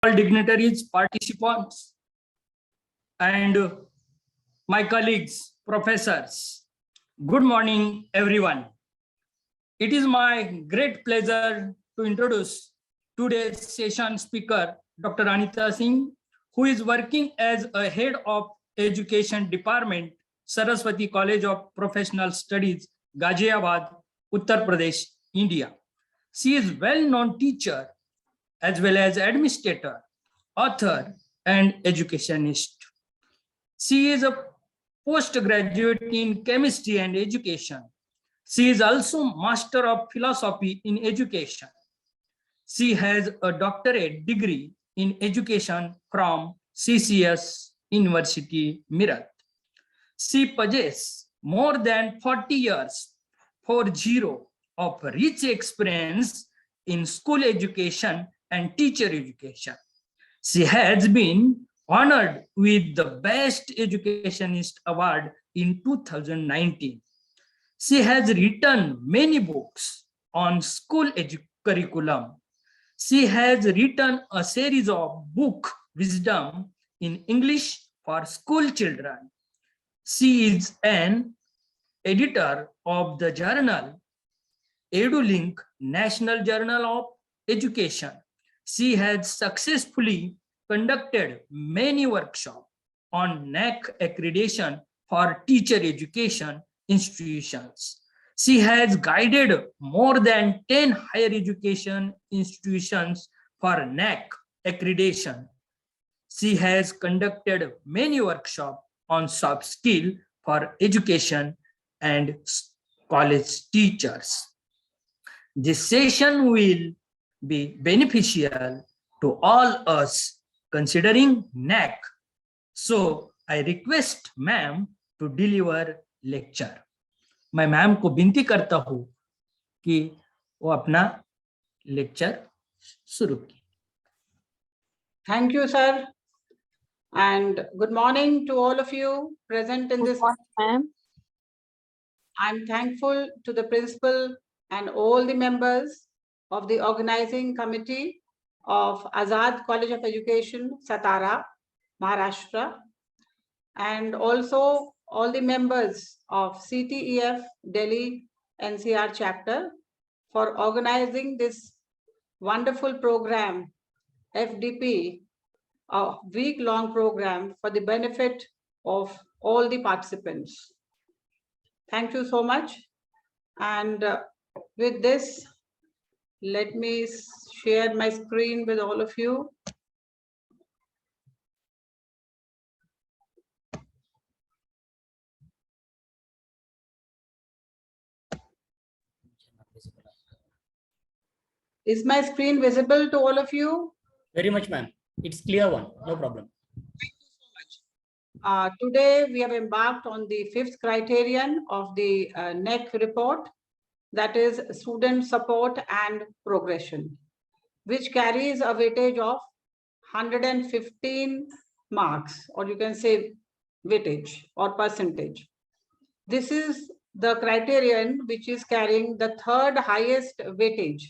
all dignitaries, participants, and my colleagues, professors. Good morning, everyone. It is my great pleasure to introduce today's session speaker, Dr. Anita Singh, who is working as a head of education department, Saraswati College of Professional Studies, Ghaziabad, Uttar Pradesh, India. She is well-known teacher as well as administrator, author, and educationist. She is a postgraduate in chemistry and education. She is also Master of Philosophy in Education. She has a doctorate degree in education from CCS University, Meerut. She possesses more than 40 years, 40, of rich experience in school education and teacher education. She has been honored with the Best Educationist Award in 2019. She has written many books on school curriculum. She has written a series of book wisdom in English for school children. She is an editor of the journal EduLink, National Journal of Education. She has successfully conducted many workshops on NAAC accreditation for teacher education institutions. She has guided more than 10 higher education institutions for NAAC accreditation. She has conducted many workshops on soft skill for education and college teachers. This session will be beneficial to all us considering NAAC. So I request ma'am to deliver lecture. मैं ma'am को विनती करता हूं कि वो अपना lecture शुरू करें. Thank you, sir. And good morning to all of you present in this. I'm thankful to the principal and all the members of the organizing committee of Azad College of Education, Satara, Maharashtra, and also all the members of CTEF Delhi NCR chapter for organizing this wonderful program, FDP, a week-long program for the benefit of all the participants. Thank you so much. And with this, let me share my screen with all of you. Is my screen visible to all of you? Very much, ma'am. It's clear one, no problem. Thank you so much. Today, we have embarked on the 5th criterion of the NAAC report, that is student support and progression, which carries a weightage of 115 marks, or you can say weightage or percentage. This is the criterion which is carrying the 3rd highest weightage.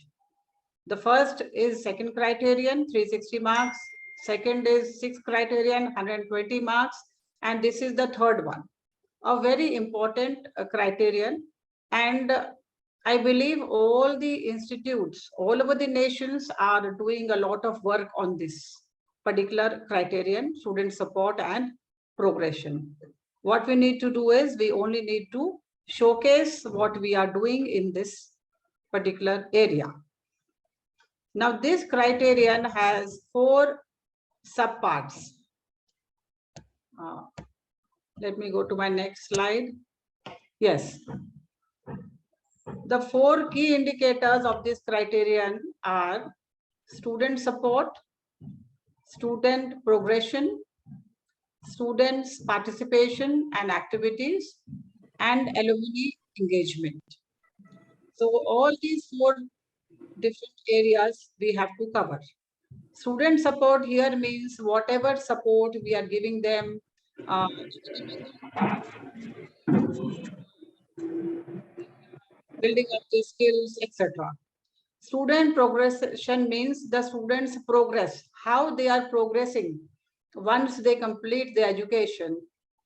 The first is 2nd criterion, 360 marks. Second is 6th criterion, 120 marks. And this is the 3rd one, a very important criterion. And I believe all the institutes all over the nations are doing a lot of work on this particular criterion, student support and progression. What we need to do is we only need to showcase what we are doing in this particular area. Now, this criterion has 4 subparts. Let me go to my next slide. Yes. The 4 key indicators of this criterion are student support, student progression, students' participation and activities, and alumni engagement. So all these 4 different areas we have to cover. Student support here means whatever support we are giving them, building up the skills, etc. Student progression means the students progress, how they are progressing once they complete their education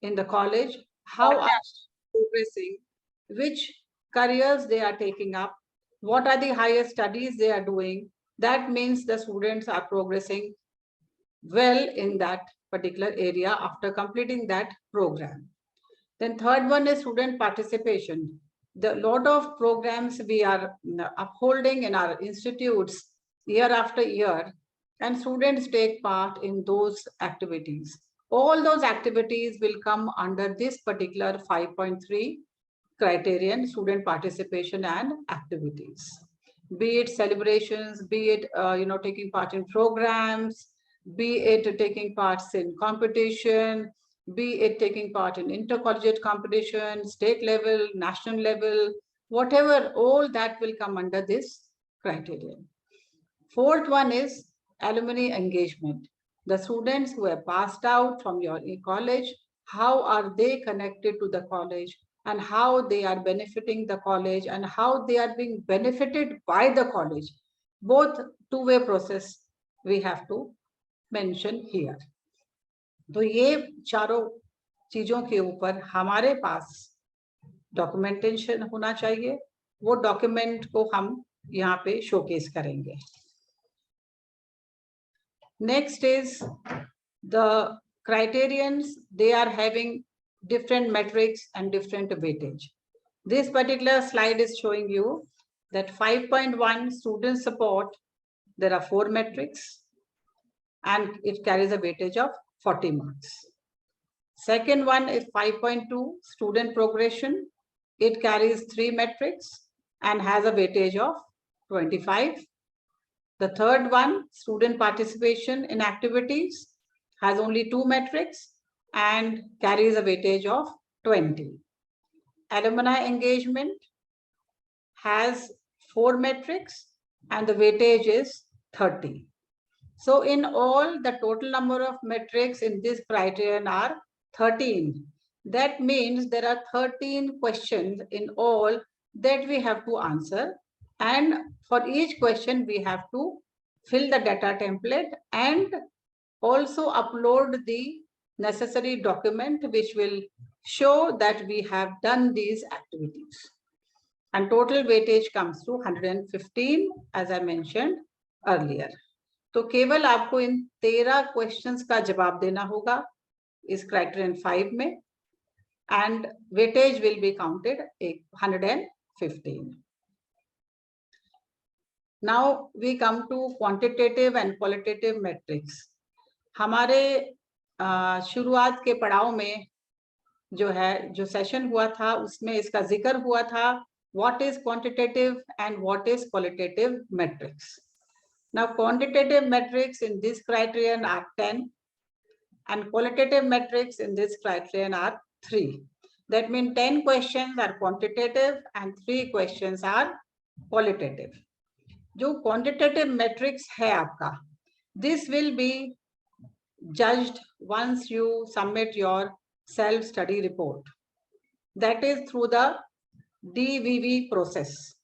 in the college, how are they progressing, which careers they are taking up, what are the higher studies they are doing. That means the students are progressing well in that particular area after completing that program. Then third one is student participation. The lot of programs we are upholding in our institutes year after year, and students take part in those activities. All those activities will come under this particular 5.3 criterion, student participation and activities. Be it celebrations, be it taking part in programs, be it taking parts in competition, be it taking part in intercollegiate competition, state level, national level, whatever, all that will come under this criterion. Fourth one is alumni engagement. The students who have passed out from your college, how are they connected to the college and how they are benefiting the college and how they are being benefited by the college. Both two-way process we have to mention here. तो ये चारों चीजों के ऊपर हमारे पास documentation होना चाहिए. वो डॉक्यूमेंट को हम यहाँ पे शोकेस करेंगे. Next is the criterions. They are having different metrics and different weightage. This particular slide is showing you that 5.1 student support, there are 4 metrics and it carries a weightage of 40 marks. Second one is 5.2 student progression. It carries 3 metrics and has a weightage of 25. The third one, student participation in activities, has only 2 metrics and carries a weightage of 20. Alumni engagement has 4 metrics and the weightage is 30. So in all, the total number of metrics in this criterion are 13. That means there are 13 questions in all that we have to answer. And for each question, we have to fill the data template and also upload the necessary document which will show that we have done these activities. And total weightage comes to 115, as I mentioned earlier. तो केवल आपको इन 13 questions का जवाब देना होगा इस criterion 5 में, and weightage will be counted 115. Now we come to quantitative and qualitative metrics. हमारे शुरुआत के पड़ाव में जो सेशन हुआ था उसमें इसका जिक्र हुआ था, what is quantitative and what is qualitative metrics. Now quantitative metrics in this criterion are 10 and qualitative metrics in this criterion are 3. That means 10 questions are quantitative and 3 questions are qualitative. जो quantitative metrics है आपका, this will be judged once you submit your self-study report. That is through the DVV process,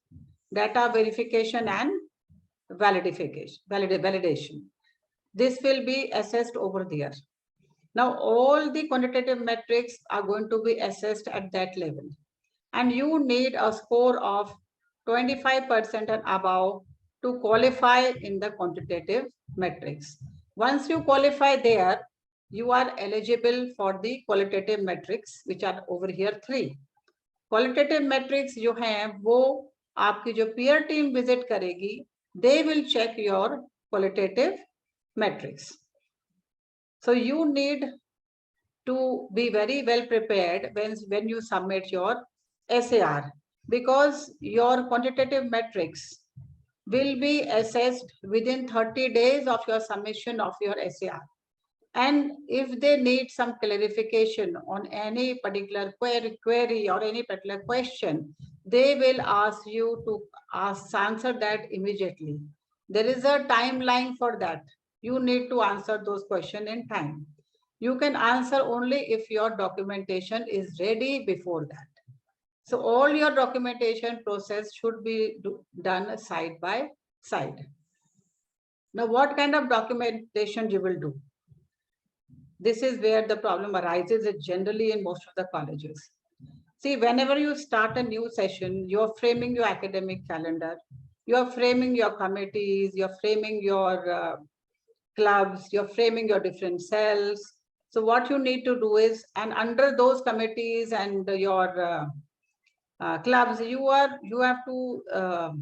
data verification and validation. This will be assessed over there. Now all the quantitative metrics are going to be assessed at that level, and you need a score of 25% and above to qualify in the quantitative metrics. Once you qualify there, you are eligible for the qualitative metrics, which are over here 3. Qualitative metrics जो हैं वो आपकी जो peer team visit करेगी, they will check your qualitative metrics. So you need to be very well prepared when you submit your SAR, because your quantitative metrics will be assessed within 30 days of your submission of your SAR. And if they need some clarification on any particular query or any particular question, they will ask you to answer that immediately. There is a timeline for that. You need to answer those questions in time. You can answer only if your documentation is ready before that. So all your documentation process should be done side by side. Now, what kind of documentation you will do? This is where the problem arises generally in most of the colleges. See, whenever you start a new session, you're framing your academic calendar, you're framing your committees, you're framing your clubs, you're framing your different cells. So what you need to do is, and under those committees and your clubs, you have to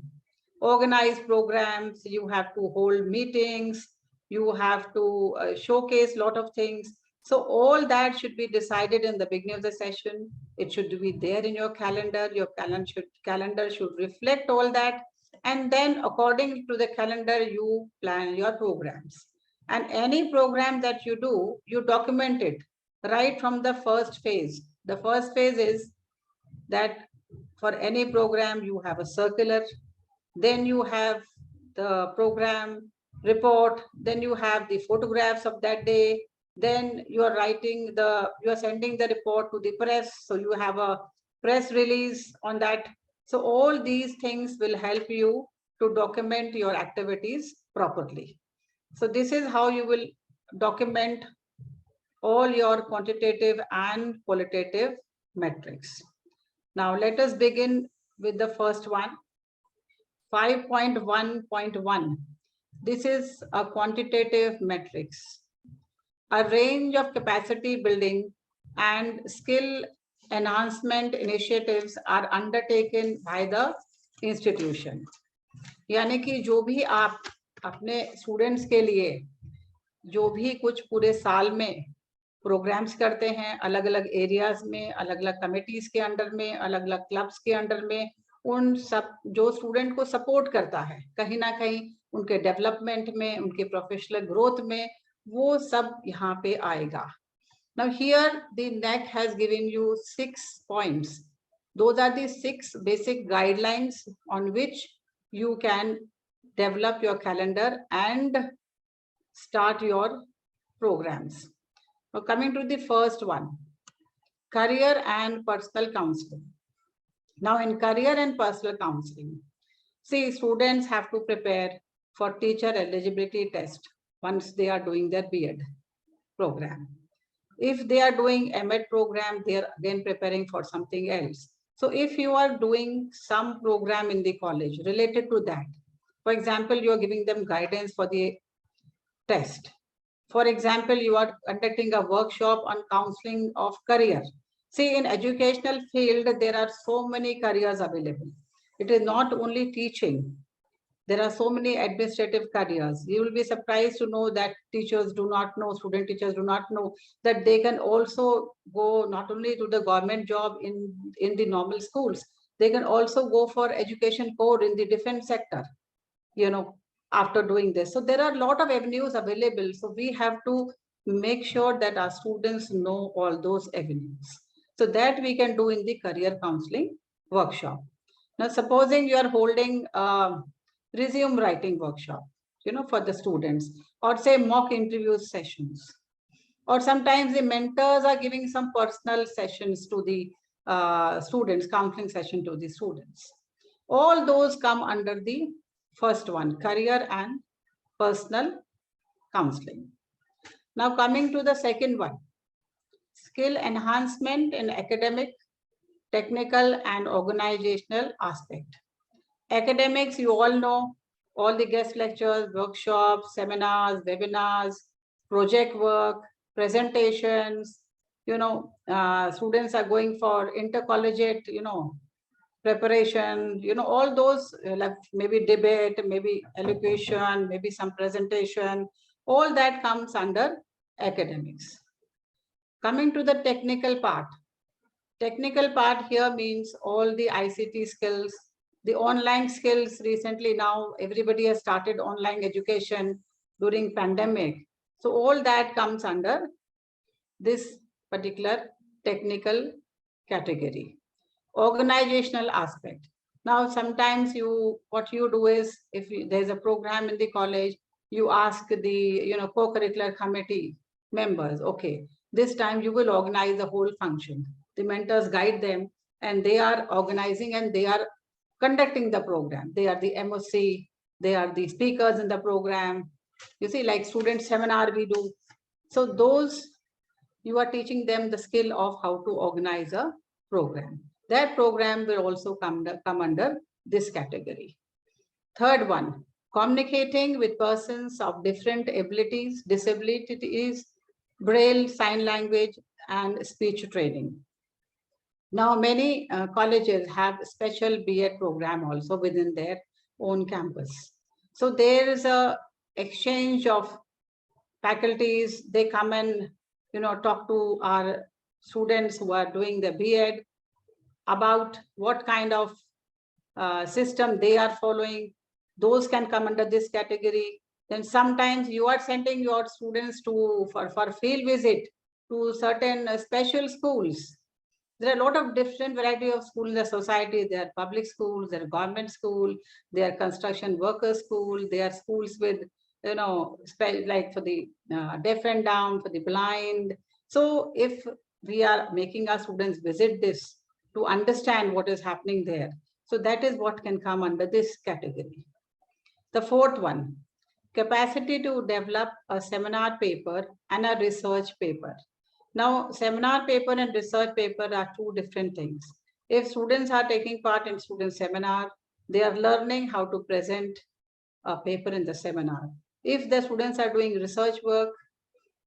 organize programs, you have to hold meetings, you have to showcase a lot of things. So all that should be decided in the beginning of the session. It should be there in your calendar. Your calendar should reflect all that. And then according to the calendar, you plan your programs. And any program that you do, you document it right from the first phase. The first phase is that for any program, you have a circular, then you have the program report, then you have the photographs of that day, then you are sending the report to the press, so you have a press release on that. So all these things will help you to document your activities properly. So this is how you will document all your quantitative and qualitative metrics. Now let us begin with the first one, 5.1.1. This is a quantitative metrics. A range of capacity building and skill enhancement initiatives are undertaken by the institution. यानी कि जो भी आप अपने students के लिए जो भी कुछ पूरे साल में प्रोग्राम्स करते हैं, अलग अलग एरियाज में, अलग अलग कमिटीज के अंडर में, अलग अलग क्लब्स के अंडर में, उन सब जो स्टूडेंट को सपोर्ट करता है कहीं ना कहीं उनके डेवलपमेंट में, उनके प्रोफेशनल ग्रोथ में, वो सब यहाँ पे आएगा. Now here the NAAC has given you 6 points. Those are the 6 basic guidelines on which you can develop your calendar and start your programs. Now coming to the first one, career and personal counseling. Now in career and personal counseling, see, students have to prepare for teacher eligibility test once they are doing their B.Ed program. If they are doing M.Ed program, they are again preparing for something else. So if you are doing some program in the college related to that, for example, you are giving them guidance for the test. For example, you are conducting a workshop on counseling of career. See, in educational field, there are so many careers available. It is not only teaching. There are so many administrative careers. You will be surprised to know that teachers do not know, student teachers do not know that they can also go not only to the government job in the normal schools, they can also go for education code in the defense sector, you know, after doing this. So there are a lot of avenues available. So we have to make sure that our students know all those avenues. So that we can do in the career counseling workshop. Now, supposing you are holding resume writing workshop, you know, for the students, or say mock interview sessions, or sometimes the mentors are giving some personal sessions to the students, counseling session to the students. All those come under the first one, career and personal counseling. Now coming to the second one, skill enhancement in academic, technical and organizational aspect. Academics, you all know, all the guest lectures, workshops, seminars, webinars, project work, presentations, you know, students are going for intercollegiate, you know, preparation, you know, all those, like maybe debate, maybe elocution, maybe some presentation, all that comes under academics. Coming to the technical part. Technical part here means all the ICT skills, the online skills. Recently now everybody has started online education during pandemic. So all that comes under this particular technical category. Organizational aspect. Now sometimes what you do is, if there's a program in the college, you ask the, you know, co-curricular committee members, okay, this time you will organize the whole function. The mentors guide them and they are organizing and they are conducting the program. They are the MOC, they are the speakers in the program, You see, like student seminar we do. So those, you are teaching them the skill of how to organize a program. That program will also come under this category. Third one, communicating with persons of different abilities, disabilities, braille, sign language, and speech training. Now, many colleges have special B.Ed program also within their own campus. So there is a exchange of faculties. They come and talk to our students who are doing the B.Ed about what kind of system they are following. Those can come under this category. Then sometimes you are sending your students to for field visit to certain special schools. There are a lot of different variety of schools in the society. There are public schools, there are government school, there are construction workers school, there are schools with, like for the deaf and dumb, for the blind. So if we are making our students visit this to understand what is happening there, so that is what can come under this category. The fourth one, capacity to develop a seminar paper and a research paper. Now, seminar paper and research paper are two different things. If students are taking part in student seminar, they are learning how to present a paper in the seminar. If the students are doing research work,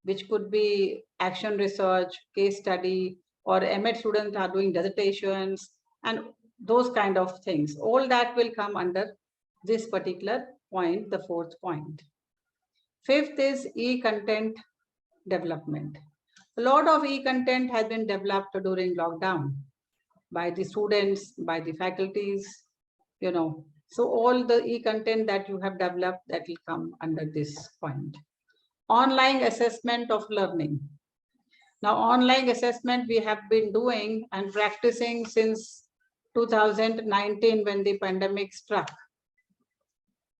which could be action research, case study, or MAT students are doing dissertations, and those kind of things, all that will come under this particular point, the fourth point. Fifth is e-content development. A lot of e-content has been developed during lockdown by the students, by the faculties, So all the e-content that you have developed, that will come under this point. Online assessment of learning. Now, online assessment we have been doing and practicing since 2019 when the pandemic struck.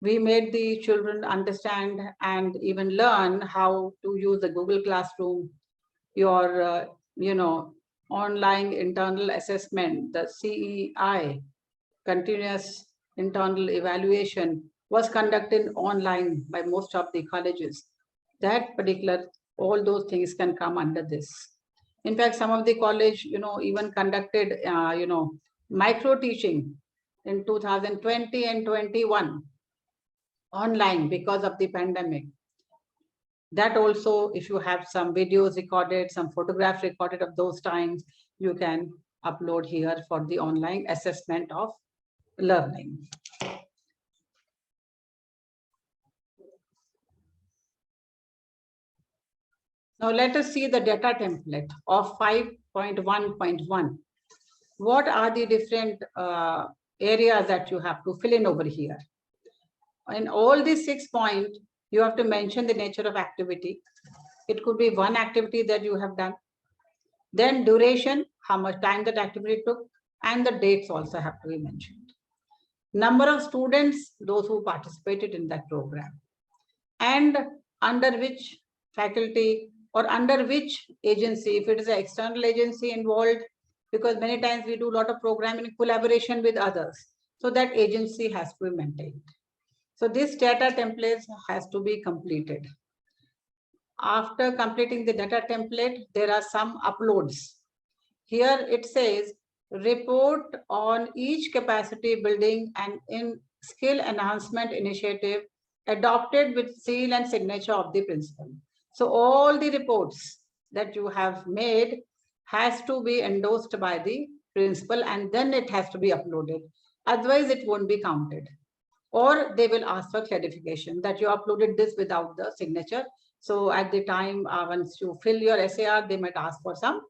We made the children understand and even learn how to use the Google Classroom, your, online internal assessment, the CEI, continuous internal evaluation, was conducted online by most of the colleges. That particular, all those things can come under this. In fact, some of the college, even conducted, micro teaching in 2020 and 21 online because of the pandemic. That also, if you have some videos recorded, some photographs recorded of those times, you can upload here for the online assessment of learning. Now let us see the data template of 5.1.1. What are the different areas that you have to fill in over here? In all these 6 points, you have to mention the nature of activity. It could be one activity that you have done. Then duration, how much time that activity took, and the dates also have to be mentioned. Number of students, those who participated in that program, and under which faculty or under which agency, if it is an external agency involved, because many times we do a lot of programming in collaboration with others. So that agency has to be maintained. So this data template has to be completed. After completing the data template, there are some uploads. Here it says, report on each capacity building and in skill enhancement initiative adopted with seal and signature of the principal. So all the reports that you have made has to be endorsed by the principal, and then it has to be uploaded. Otherwise, it won't be counted. Or they will ask for clarification that you uploaded this without the signature. So at the time, once you fill your SAR, they might ask for some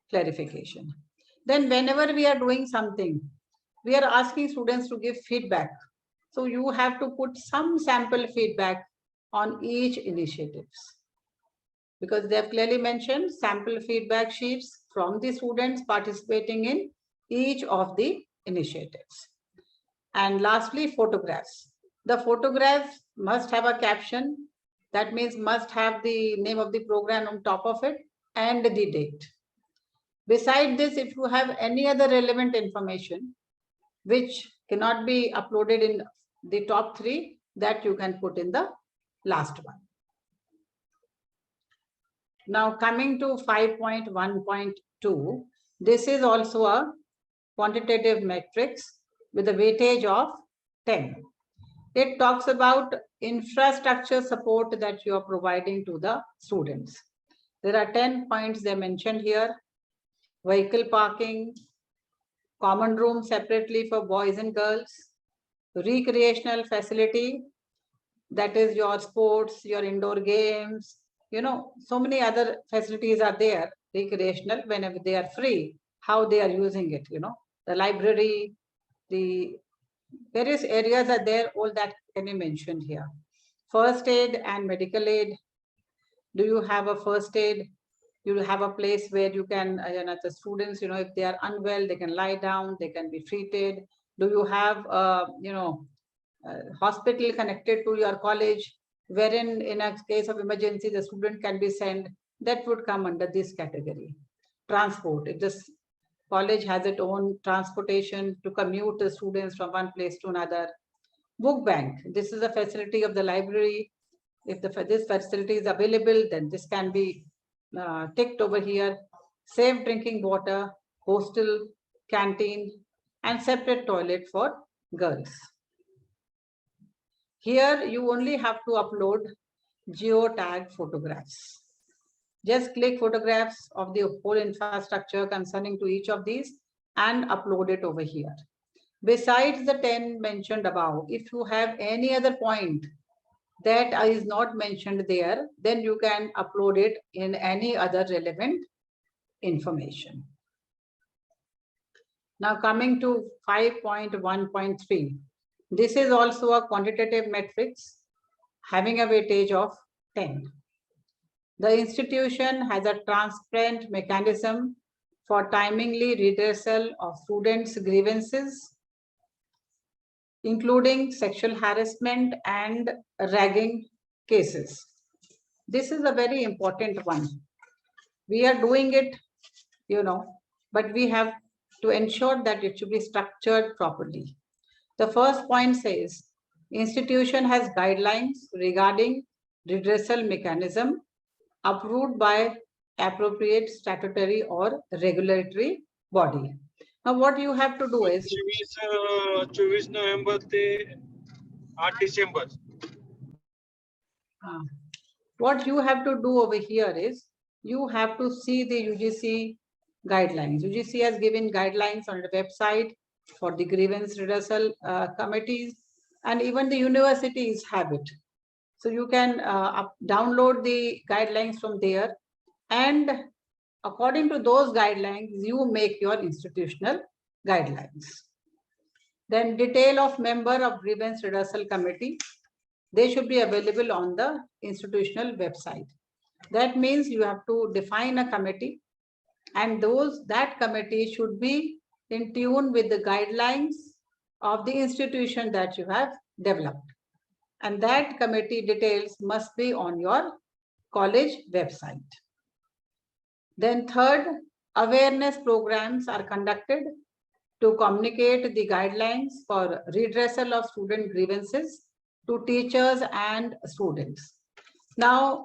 clarification. Then whenever we are doing something, we are asking students to give feedback. So you have to put some sample feedback on each initiatives, because they have clearly mentioned sample feedback sheets from the students participating in each of the initiatives. And lastly, photographs. The photographs must have a caption. That means must have the name of the program on top of it and the date. Beside this, if you have any other relevant information which cannot be uploaded in the top 3, that you can put in the last one. Now coming to 5.1.2, this is also a quantitative matrix with a weightage of 10. It talks about infrastructure support that you are providing to the students. There are 10 points they mentioned here: vehicle parking, common room separately for boys and girls, recreational facility, that is your sports, your indoor games, so many other facilities are there, recreational, whenever they are free, how they are using it, the library, the various areas are there, all that can be mentioned here. First aid and medical aid. Do you have a first aid? You will have a place where you can, the students, if they are unwell, they can lie down, they can be treated. Do you have, hospital connected to your college, wherein in a case of emergency, the student can be sent? That would come under this category. Transport. If this college has its own transportation to commute the students from one place to another. Book bank. This is a facility of the library. If this facility is available, then this can be ticked over here. Safe drinking water, hostel, canteen, and separate toilet for girls. Here you only have to upload geotag photographs. Just click photographs of the whole infrastructure concerning to each of these and upload it over here. Besides the 10 mentioned above, if you have any other point that is not mentioned there, then you can upload it in any other relevant information. Now coming to 5.1.3. This is also a quantitative matrix having a weightage of 10. The institution has a transparent mechanism for timely redressal of students' grievances, including sexual harassment and ragging cases. This is a very important one. We are doing it, but we have to ensure that it should be structured properly. The first point says, institution has guidelines regarding redressal mechanism approved by appropriate statutory or regulatory body. Now what you have to do is 24 November ते 8 December. What you have to do over here is you have to see the UGC guidelines. UGC has given guidelines on the website for the grievance redressal committees, and even the universities have it. So you can download the guidelines from there, and according to those guidelines, you make your institutional guidelines. Then detail of member of grievance redressal committee. They should be available on the institutional website. That means you have to define a committee, and that committee should be in tune with the guidelines of the institution that you have developed. And that committee details must be on your college website. Then third, awareness programs are conducted to communicate the guidelines for redressal of student grievances to teachers and students. Now,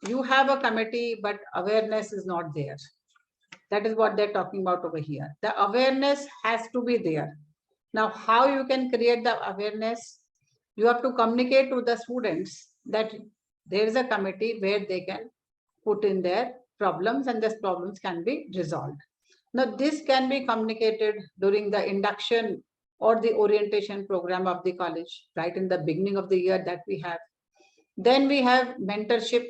you have a committee, but awareness is not there. That is what they're talking about over here. The awareness has to be there. Now, how you can create the awareness? You have to communicate to the students that there is a committee where they can put in their problems and these problems can be resolved. Now, this can be communicated during the induction or the orientation program of the college, right in the beginning of the year that we have. Then we have mentorship.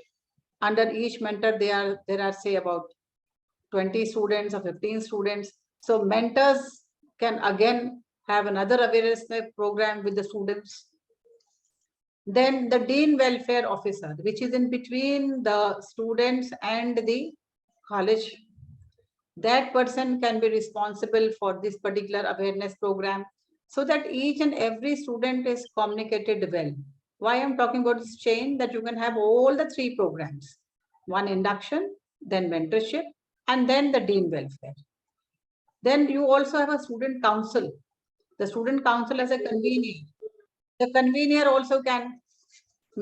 Under each mentor, there are say about 20 students or 15 students. So mentors can again have another awareness program with the students. Then the Dean Welfare Officer, which is in between the students and the college. That person can be responsible for this particular awareness program so that each and every student is communicated well. Why I'm talking about this chain, that you can have all the three programs. One induction, then mentorship, and then the Dean Welfare. Then you also have a student council. The student council as a convener. The convener also can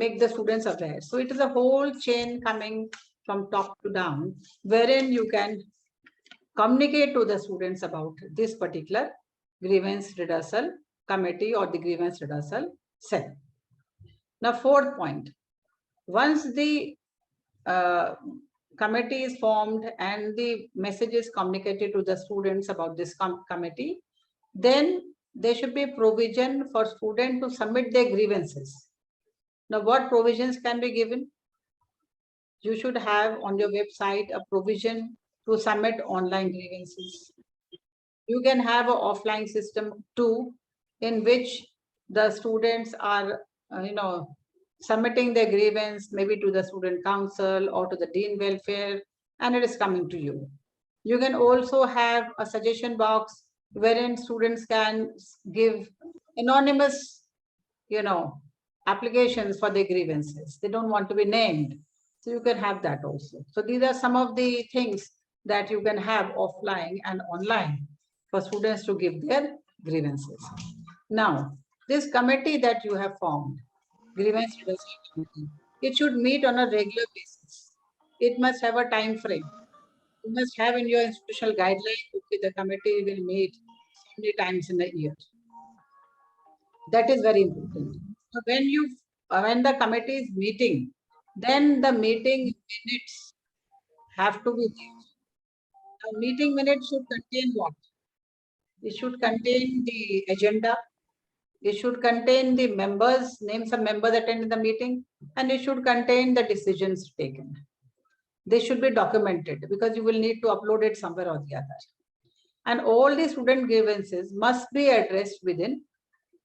make the students aware. So it is a whole chain coming from top to down, wherein you can communicate to the students about this particular grievance redressal committee or the grievance redressal cell. Now, fourth point, once the committee is formed and the message is communicated to the students about this committee, then there should be provision for students to submit their grievances. Now, what provisions can be given? You should have on your website a provision to submit online grievances. You can have an offline system too, in which the students are, submitting their grievance maybe to the student council or to the dean welfare, and it is coming to you. You can also have a suggestion box wherein students can give anonymous, applications for their grievances. They don't want to be named. So you can have that also. So these are some of the things that you can have offline and online for students to give their grievances. Now, this committee that you have formed, grievance redressal committee, it should meet on a regular basis. It must have a time frame. You must have in your institutional guideline, okay, the committee will meet so many times in a year. That is very important. So when the committee is meeting, then the meeting minutes have to be there. The meeting minutes should contain what? It should contain the agenda. It should contain the members, names of members attending the meeting, and it should contain the decisions taken. They should be documented because you will need to upload it somewhere or the other. And all the student grievances must be addressed within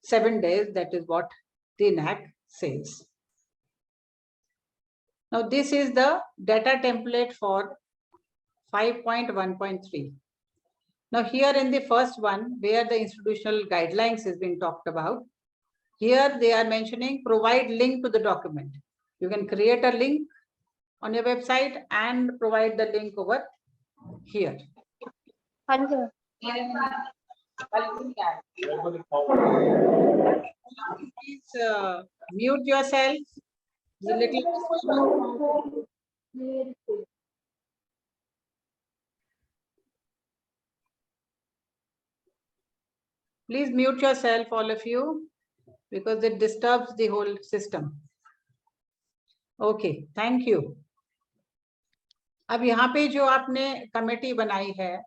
7 days. That is what the NAAC says. Now, this is the data template for 5.1.3. Now, here in the first one, where the institutional guidelines is being talked about, here they are mentioning provide link to the document. You can create a link on your website and provide the link over here. Please mute yourself. The little please mute yourself, all of you, because it disturbs the whole system. Okay, thank you. अब यहाँ पे जो आपने committee बनाई है,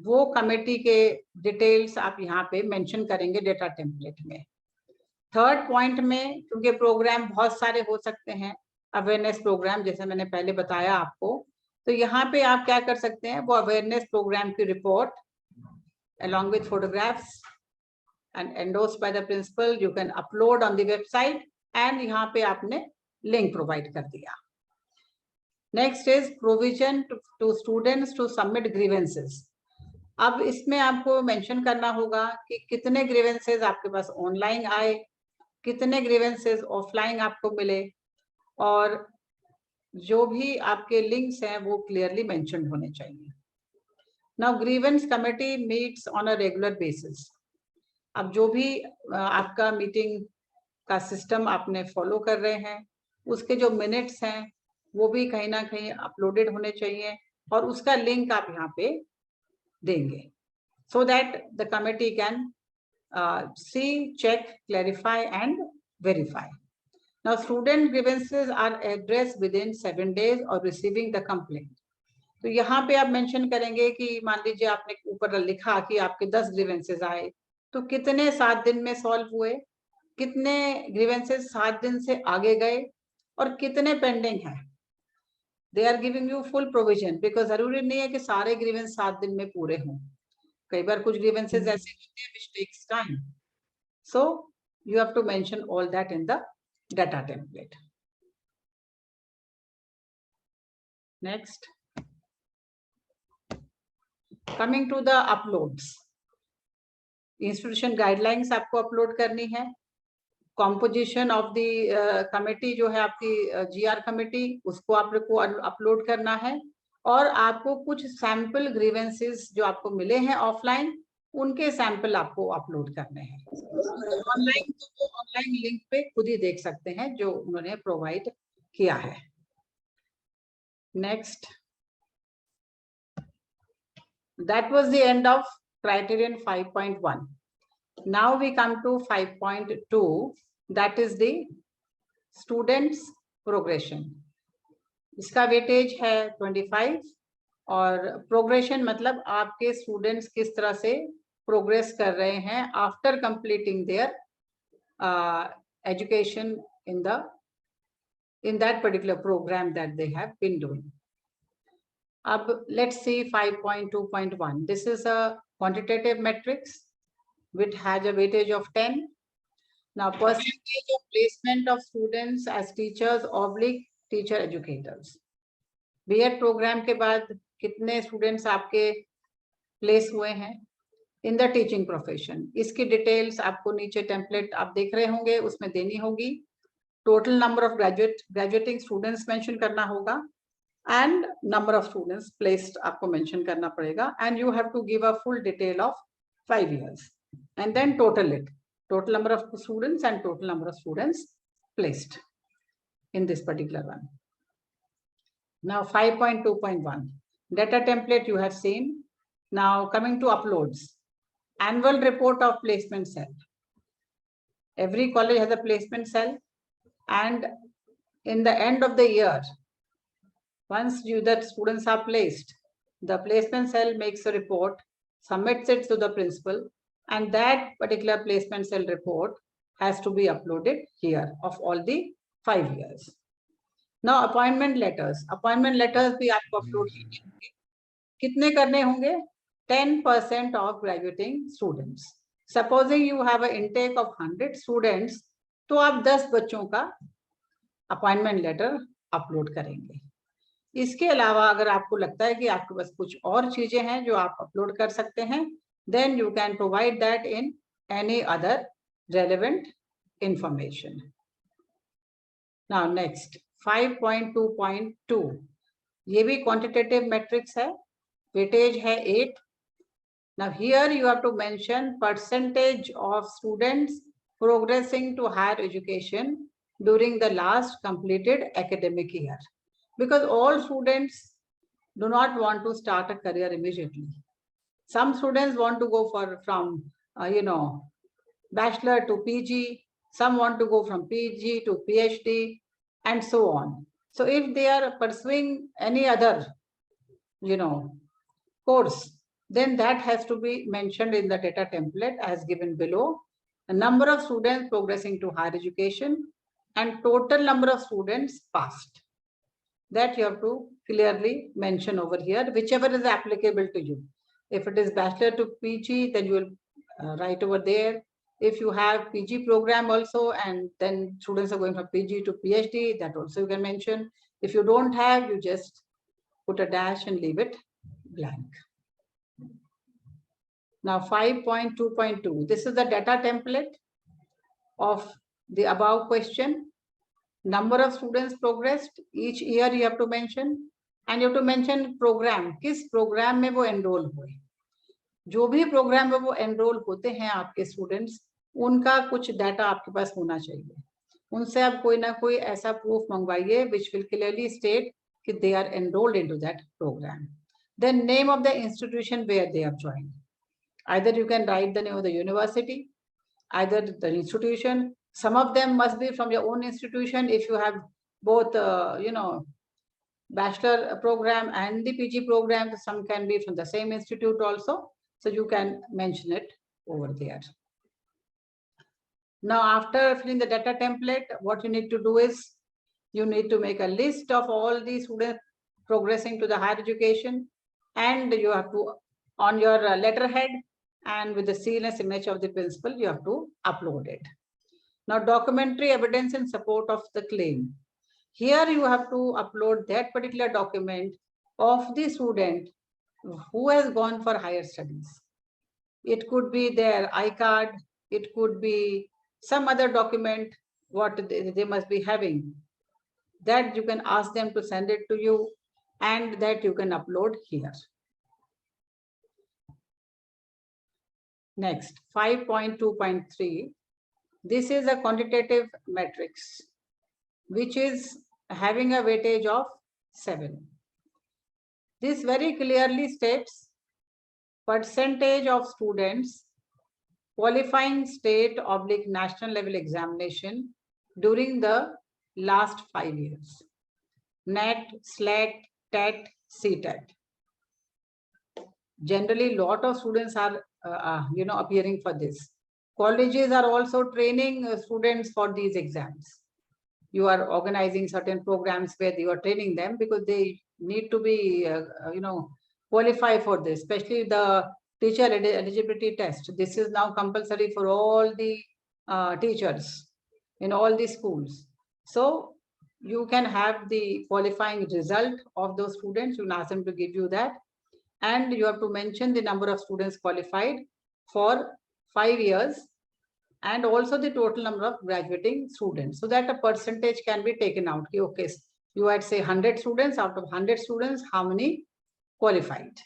वो committee के details आप यहाँ पे मेंशन करेंगे डेटा टेम्पलेट में. थर्ड पॉइंट में, क्योंकि प्रोग्राम बहुत सारे हो सकते हैं, अवेयरनेस प्रोग्राम जैसे मैंने पहले बताया आपको, तो यहाँ पे आप क्या कर सकते हैं, वो अवेयरनेस प्रोग्राम की report along with photographs and endorsed by the principal you can upload on the website, and यहाँ पे आपने link provide कर दिया. Next is provision to students to submit grievances. अब इसमें आपको मेंशन करना होगा कि कितने grievances आपके पास ऑनलाइन आए, कितने grievances ऑफलाइन आपको मिले, और जो भी आपके लिंक्स हैं वो क्लियरली मेंशन होने चाहिए. Now grievance committee meets on a regular basis. अब जो भी आपका मीटिंग का सिस्टम आपने फॉलो कर रहे हैं, उसके जो मिनट्स हैं वो भी कहीं ना कहीं अपलोडेड होने चाहिए, और उसका लिंक आप यहाँ पे देंगे, so that the committee can see, check, clarify and verify. Now student grievances are addressed within 7 days of receiving the complaint. तो यहाँ पे आप मेंशन करेंगे कि मान लीजिए आपने ऊपर लिखा कि आपके 10 ग्रीवेंसेस आए, तो कितने 7 दिन में सॉल्व हुए, कितने ग्रीवेंसेस 7 दिन से आगे गए, और कितने पेंडिंग हैं. They are giving you full provision, because जरूरी नहीं है कि सारे ग्रीवेंस 7 दिन में पूरे हों. कई बार कुछ ग्रीवेंसेस ऐसे होते हैं which takes time. So you have to mention all that in the data template. Next. Coming to the uploads, institution guidelines आपको अपलोड करनी है. Composition of the committee जो है आपकी GR committee, उसको आपको अपलोड करना है, और आपको कुछ सैंपल ग्रीवेंसेस जो आपको मिले हैं ऑफलाइन उनके सैंपल आपको अपलोड करने हैं। ऑनलाइन तो वो ऑनलाइन लिंक पे खुद ही देख सकते हैं जो उन्होंने प्रोवाइड किया है। Next, that was the end of criterion 5.1. Now we come to 5.2, that is the students progression. इसका वेटेज है 25 और प्रोग्रेशन मतलब आपके स्टूडेंट्स किस तरह से प्रोग्रेस कर रहे हैं after completing there education in that particular program that they have been doing. Let's see 5.2.1. This is a quantitative matrix which has a weightage of 10. Now, percentage of placement of students as teachers oblique teacher educators. B.Ed program के बाद कितने students आपके place हुए हैं in the teaching profession. इसकी details आपको नीचे template आप देख रहे होंगे, उसमें देनी होगी. Total number of graduating students mention करना होगा. And number of students placed आपको mention करना पड़ेगा, and you have to give a full detail of 5 years and then total it, total number of students and total number of students placed in this particular one. Now 5.2.1 data template you have seen. Now coming to uploads, annual report of placement cell. Every college has a placement cell, and in the end of the year, once the students are placed, the placement cell makes a report, submits it to the principal, and that particular placement cell report has to be uploaded here of all the 5 years. Now appointment letters भी आपको upload करने होंगे. कितने करने होंगे? 10% of graduating students. Supposing you have an intake of 100 students, तो आप 10 बच्चों का appointment letter upload करेंगे. इसके अलावा अगर आपको लगता है कि आपके पास कुछ और चीजें हैं जो आप अपलोड कर सकते हैं, then you can provide that in any other relevant information. Now next 5.2.2, ये भी quantitative metrics है, weightage है 8. Now here you have to mention percentage of students progressing to higher education during the last completed academic year. Because all students do not want to start a career immediately. Some students want to go from bachelor to PG. Some want to go from PG to PhD and so on. So if they are pursuing any other, course, then that has to be mentioned in the data template as given below. The number of students progressing to higher education and total number of students passed. That you have to clearly mention over here, whichever is applicable to you. If it is bachelor to PG, then you will write over there. If you have PG program also, and then students are going from PG to PhD, that also you can mention. If you don't have, you just put a dash and leave it blank. Now 5.2.2, this is the data template of the above question. Number of students progressed, each year you have to mention, and you have to mention program, किस program में वो enroll हुए. जो भी program में वो enroll होते हैं आपके students, उनका कुछ data आपके पास होना चाहिए. उनसे आप कोई ना कोई ऐसा proof मंगवाइए which will clearly state कि they are enrolled into that program. Then name of the institution where they have joined. Either you can write the name of the university, either the institution. Some of them must be from your own institution. If you have both, bachelor program and the PG program, some can be from the same institute also. So you can mention it over there. Now, after filling the data template, what you need to do is you need to make a list of all the students progressing to the higher education, and you have to, on your letterhead and with the seal and signature of the principal, you have to upload it. Now, documentary evidence in support of the claim. Here you have to upload that particular document of the student who has gone for higher studies. It could be their I-card, it could be some other document, what they must be having. That you can ask them to send it to you, and that you can upload here. Next, 5.2.3. This is a quantitative matrix, which is having a weightage of 7. This very clearly states percentage of students qualifying state/national level examination during the last 5 years. NET, SLET, TET, CTET. Generally, lot of students are appearing for this. Colleges are also training students for these exams. You are organizing certain programs where you are training them because they need to be qualify for this, especially the teacher eligibility test. This is now compulsory for all the teachers in all the schools. So you can have the qualifying result of those students. You can ask them to give you that, and you have to mention the number of students qualified for 5 years and also the total number of graduating students, so that a percentage can be taken out. Okay, you had say 100 students, out of 100 students, how many qualified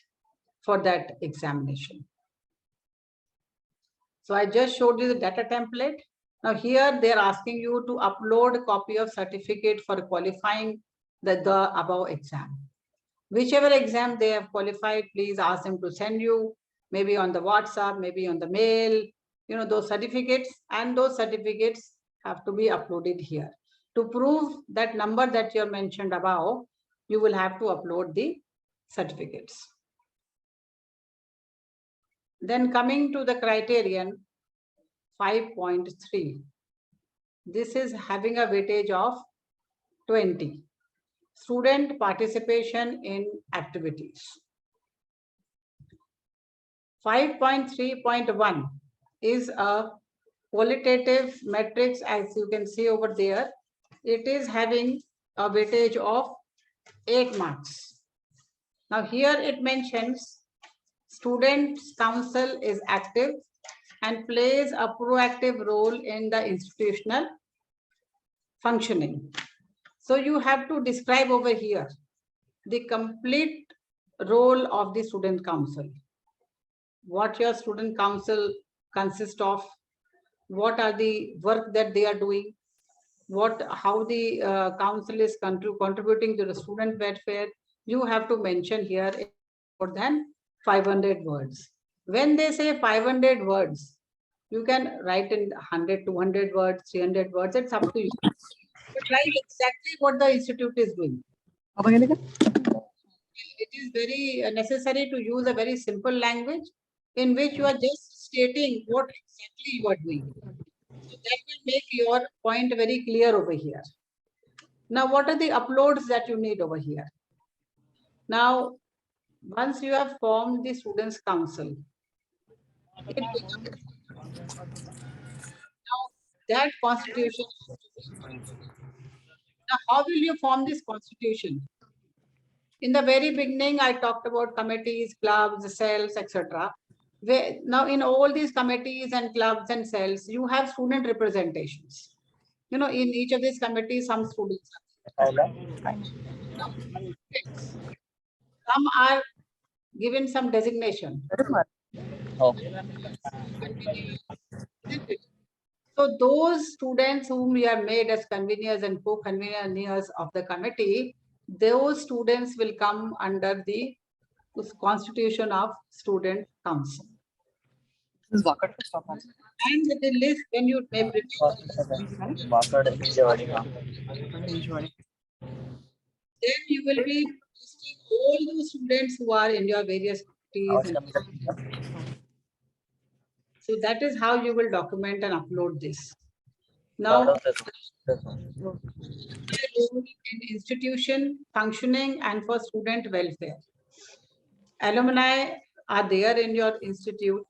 for that examination? So I just showed you the data template. Now here they're asking you to upload a copy of certificate for qualifying the above exam. Whichever exam they have qualified, please ask them to send you, maybe on the WhatsApp, maybe on the mail, those certificates, and those certificates have to be uploaded here. To prove that number that you mentioned above, you will have to upload the certificates. Then coming to the criterion 5.3. This is having a weightage of 20. Student participation in activities. 5.3.1 is a qualitative matrix, as you can see over there. It is having a weightage of 8 marks. Now here it mentions Students' Council is active and plays a proactive role in the institutional functioning. So you have to describe over here the complete role of the Student Council. What your Student Council consists of, what are the work that they are doing, how the council is contributing to the student welfare. You have to mention here more than 500 words. When they say 500 words, you can write in 100, 200 words, 300 words, it's up to you. But write exactly what the institute is doing. It is very necessary to use a very simple language in which you are just stating what exactly you are doing. So that will make your point very clear over here. Now, what are the uploads that you need over here? Now, once you have formed the Students' Council, now that constitution. Now, how will you form this constitution? In the very beginning, I talked about committees, clubs, cells, etc. Now, in all these committees and clubs and cells, you have student representations. In each of these committees, some students are there. Some are given some designation. So those students whom we have made as conveners and co-conveners of the committee, those students will come under the constitution of Student Council. And the list, when you may prepare, then you will be listing all those students who are in your various committees. So that is how you will document and upload this. Now, in institution functioning and for student welfare. Alumni are there in your institute.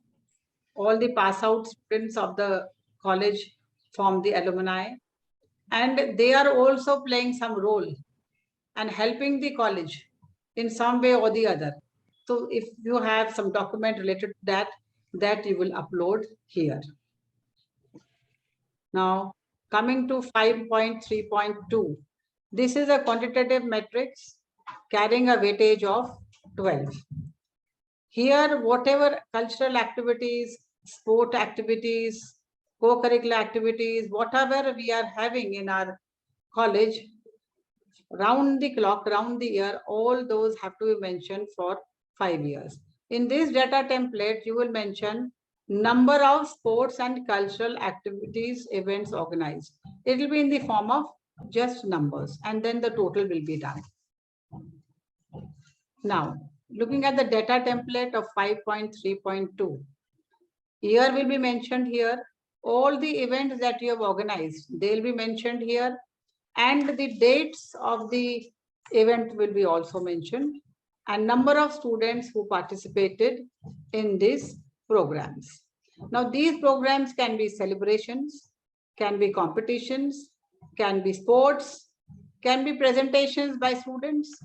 All the pass out students of the college form the alumni, and they are also playing some role and helping the college in some way or the other. So if you have some document related to that you will upload here. Now, coming to 5.3.2, this is a quantitative matrix carrying a weightage of 12. Here, whatever cultural activities, sport activities, co-curricular activities, whatever we are having in our college, round the clock, round the year, all those have to be mentioned for 5 years. In this data template, you will mention number of sports and cultural activities, events organized. It will be in the form of just numbers, and then the total will be done. Now, looking at the data template of 5.3.2, here will be mentioned here all the events that you have organized. They will be mentioned here, and the dates of the event will be also mentioned, and number of students who participated in these programs. Now, these programs can be celebrations, can be competitions, can be sports, can be presentations by students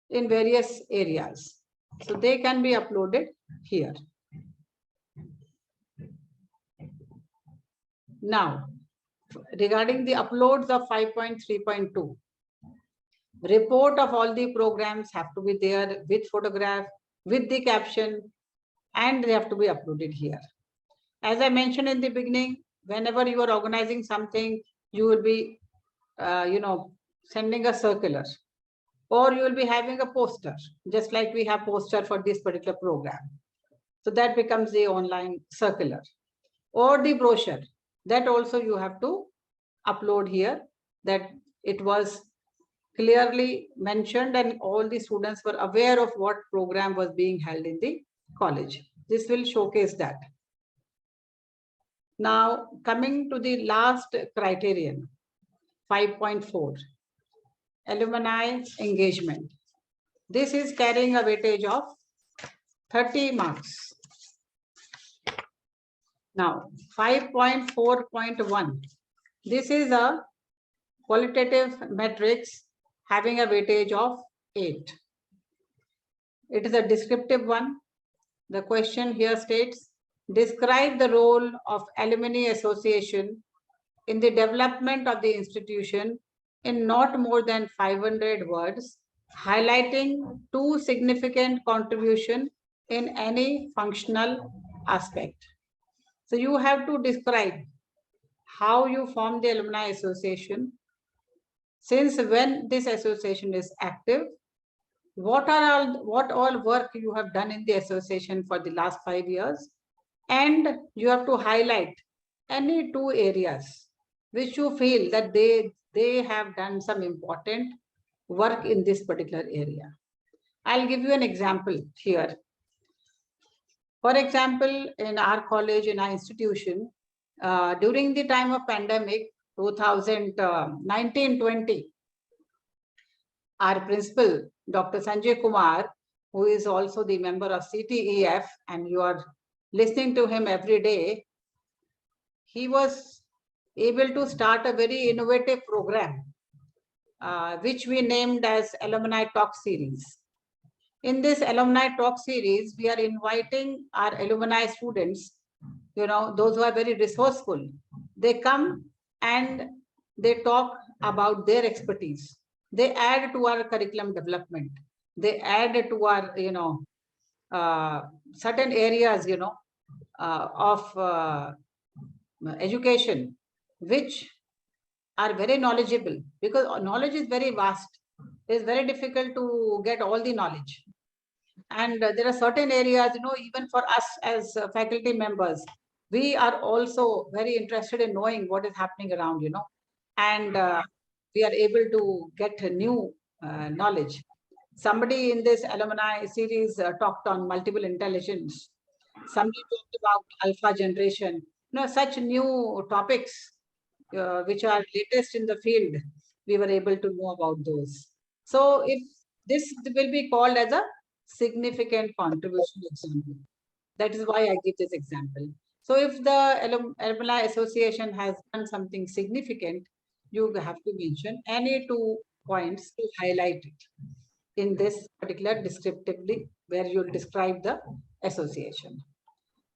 in various areas. So they can be uploaded here. Now, regarding the uploads of 5.3.2, report of all the programs have to be there with photograph, with the caption, and they have to be uploaded here. As I mentioned in the beginning, whenever you are organizing something, you will be, sending a circular, or you will be having a poster, just like we have poster for this particular program. So that becomes the online circular, or the brochure. That also you have to upload here, that it was clearly mentioned and all the students were aware of what program was being held in the college. This will showcase that. Now, coming to the last criterion, 5.4, alumni engagement. This is carrying a weightage of 30 marks. Now, 5.4.1, this is a qualitative metrics having a weightage of 8. It is a descriptive one. The question here states, describe the role of alumni association in the development of the institution in not more than 500 words, highlighting 2 significant contributions in any functional aspect. So you have to describe how you form the alumni association, since when this association is active, what all work you have done in the association for the last 5 years, and you have to highlight any 2 areas which you feel that they have done some important work in this particular area. I'll give you an example here. For example, in our college, in our institution, during the time of pandemic, 2019-20, our principal, Dr. Sanjay Kumar, who is also the member of CTEF, and you are listening to him every day, he was able to start a very innovative program, which we named as Alumni Talk Series. In this Alumni Talk Series, we are inviting our alumni students, those who are very resourceful. They come and they talk about their expertise. They add to our curriculum development. They add to our, certain areas, of education, which are very knowledgeable, because knowledge is very vast. It's very difficult to get all the knowledge. And there are certain areas, even for us as faculty members, we are also very interested in knowing what is happening around, and we are able to get new knowledge. Somebody in this alumni series talked on multiple intelligence. Somebody talked about alpha generation, such new topics which are latest in the field. We were able to know about those. So if this will be called as a significant contribution example. That is why I give this example. So if the alumni association has done something significant, you have to mention any 2 points to highlight it in this particular descriptively, where you'll describe the association.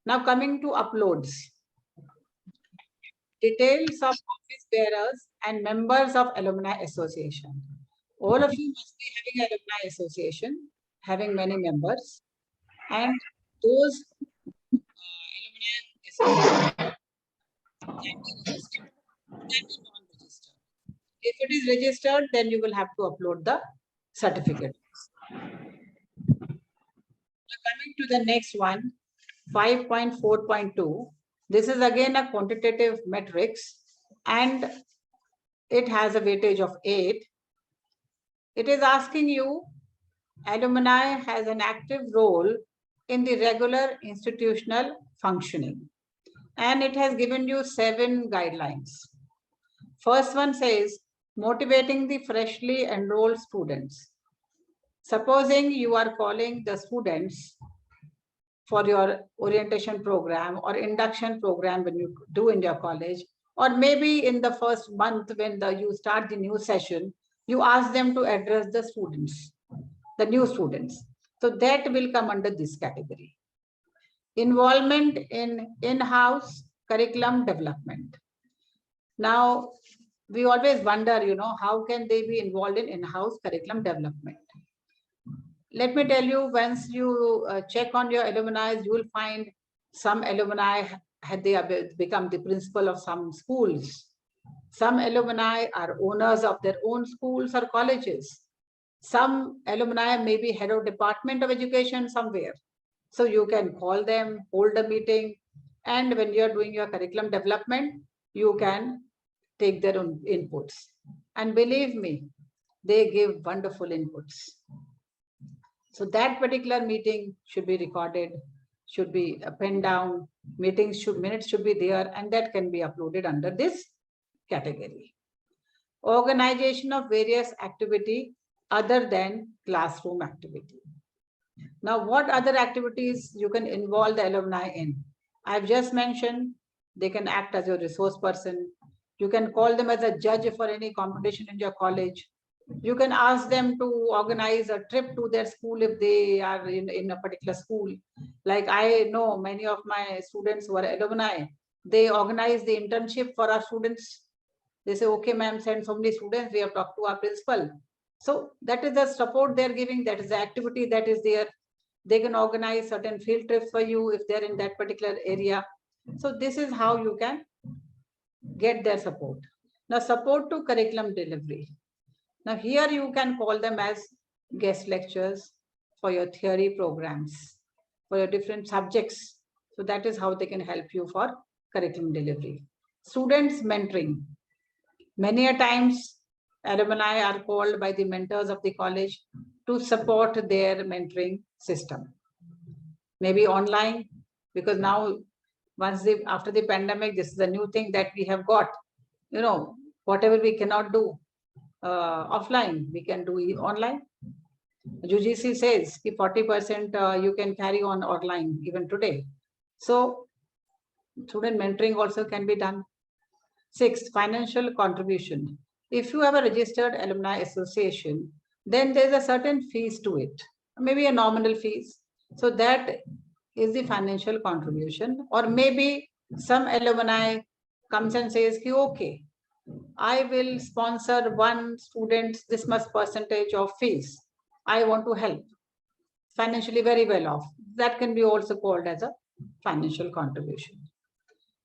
Now coming to uploads. Details of office bearers and members of alumni association. All of you must be having alumni association, having many members, and those alumni Non-registered. If it is registered, then you will have to upload the certificate. Coming to the next one, 5.4.2. This is again a quantitative matrix and it has a weightage of 8. It is asking you, alumni has an active role in the regular institutional functioning. And it has given you 7 guidelines. First one says, motivating the freshly enrolled students. Supposing you are calling the students for your orientation program or induction program when you do in your college, or maybe in the first month when you start the new session, you ask them to address the students, the new students. So that will come under this category. Involvement in in-house curriculum development. Now, we always wonder, how can they be involved in in-house curriculum development? Let me tell you, once you check on your alumni, you will find some alumni had they become the principal of some schools. Some alumni are owners of their own schools or colleges. Some alumni may be head of department of education somewhere. So you can call them, hold a meeting, and when you're doing your curriculum development, you can take their own inputs. And believe me, they give wonderful inputs. So that particular meeting should be recorded, should be penned down, minutes should be there, and that can be uploaded under this category. Organization of various activity other than classroom activity. Now, what other activities you can involve the alumni in? I've just mentioned they can act as your resource person. You can call them as a judge for any competition in your college. You can ask them to organize a trip to their school if they are in a particular school. Like I know many of my students who are alumni, they organize the internship for our students. They say, okay, ma'am, send so many students, we have talked to our principal. So that is the support they're giving, that is the activity that is there. They can organize certain field trips for you if they're in that particular area. So this is how you can get their support. Now, support to curriculum delivery. Now, here you can call them as guest lectures for your theory programs, for your different subjects. So that is how they can help you for curriculum delivery. Students mentoring. Many a times, alumni are called by the mentors of the college to support their mentoring system. Maybe online, because now, after the pandemic, this is a new thing that we have got. Whatever we cannot do offline, we can do it online. UGC says 40% you can carry on online even today. So student mentoring also can be done. 6, financial contribution. If you have a registered alumni association, then there's a certain fees to it, maybe a nominal fees. So that is the financial contribution. Or maybe some alumni comes and says, okay, I will sponsor one student this much percentage of fees. I want to help. Financially very well off. That can be also called as a financial contribution.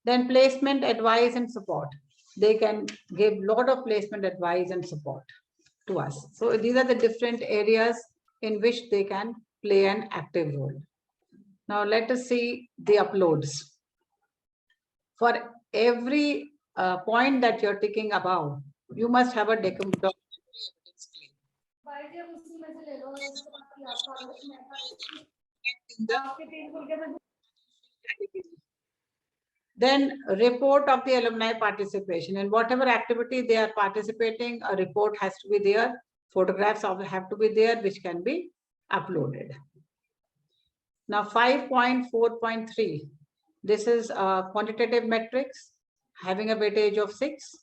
Then placement, advice, and support. They can give a lot of placement advice and support to us. So these are the different areas in which they can play an active role. Now let us see the uploads. For every point that you're ticking above, you must have a document evidence claim. Then report of the alumni participation. In whatever activity they are participating, a report has to be there. Photographs have to be there, which can be uploaded. Now 5.4.3. This is a quantitative metrics having a weightage of 6.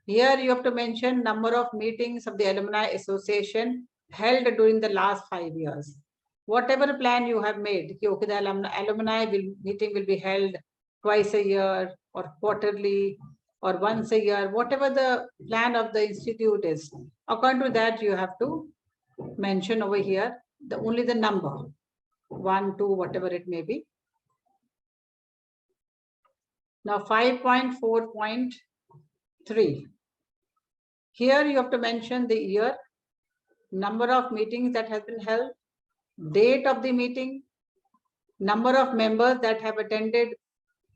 Here you have to mention number of meetings of the alumni association held during the last 5 years. Whatever plan you have made, okay, the alumni meeting will be held twice a year or quarterly or once a year, whatever the plan of the institute is. According to that, you have to mention over here only the number, 1, 2, whatever it may be. Now 5.4.3. Here you have to mention the year, number of meetings that has been held, date of the meeting, number of members that have attended,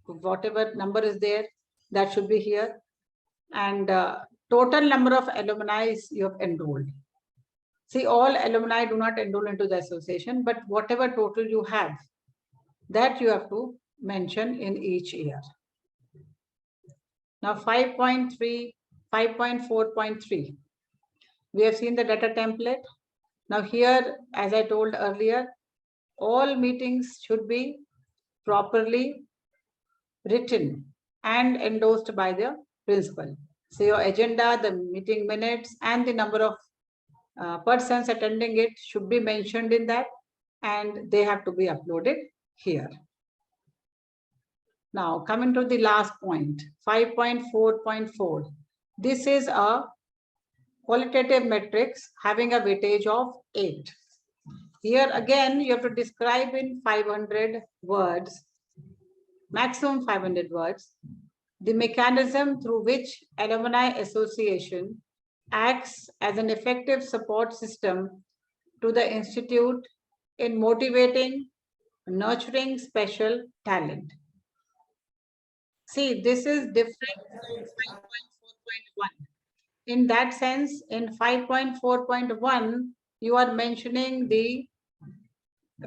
whatever number is there, that should be here, and total number of alumni you have enrolled. See, all alumni do not enroll into the association, but whatever total you have, that you have to mention in each year. Now 5.3, 5.4.3. We have seen the data template. Now here, as I told earlier, all meetings should be properly written and endorsed by the principal. So your agenda, the meeting minutes, and the number of persons attending it should be mentioned in that, and they have to be uploaded here. Now coming to the last point, 5.4.4. This is a qualitative metrics having a weightage of 8. Here again, you have to describe in 500 words, maximum 500 words, the mechanism through which Alumni Association acts as an effective support system to the institute in motivating, nurturing special talent. See, this is different from 5.4.1. In that sense, in 5.4.1, you are mentioning the